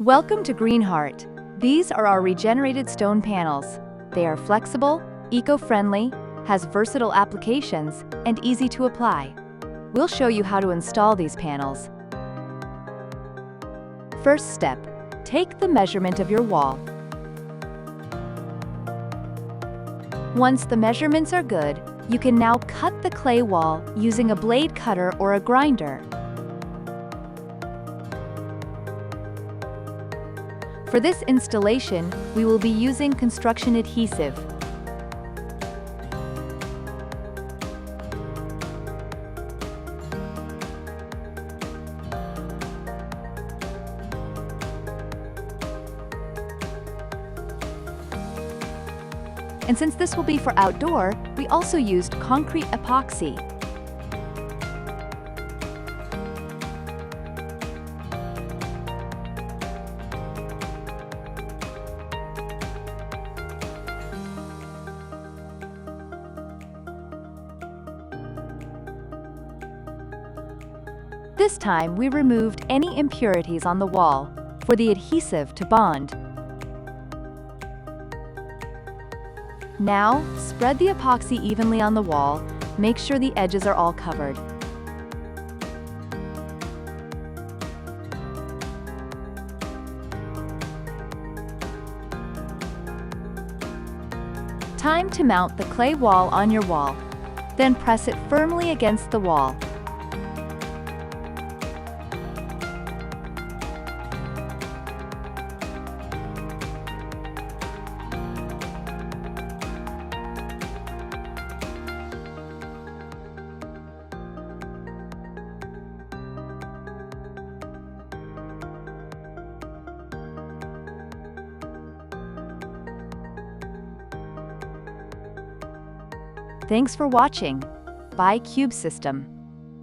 Welcome to Greenheart. These are our regenerated stone panels. They are flexible, eco-friendly, has versatile applications, and easy to apply. We'll show you how to install these panels. First step, take the measurement of your wall. Once the measurements are good, you can now cut the clay wall using a blade cutter or a grinder. For this installation, we will be using construction adhesive. And since this will be for outdoor, we also used concrete epoxy. This time, we removed any impurities on the wall for the adhesive to bond. Now, spread the epoxy evenly on the wall. Make sure the edges are all covered. Time to mount the clay wall on your wall. Then press it firmly against the wall. Thanks for watching. By Cube System.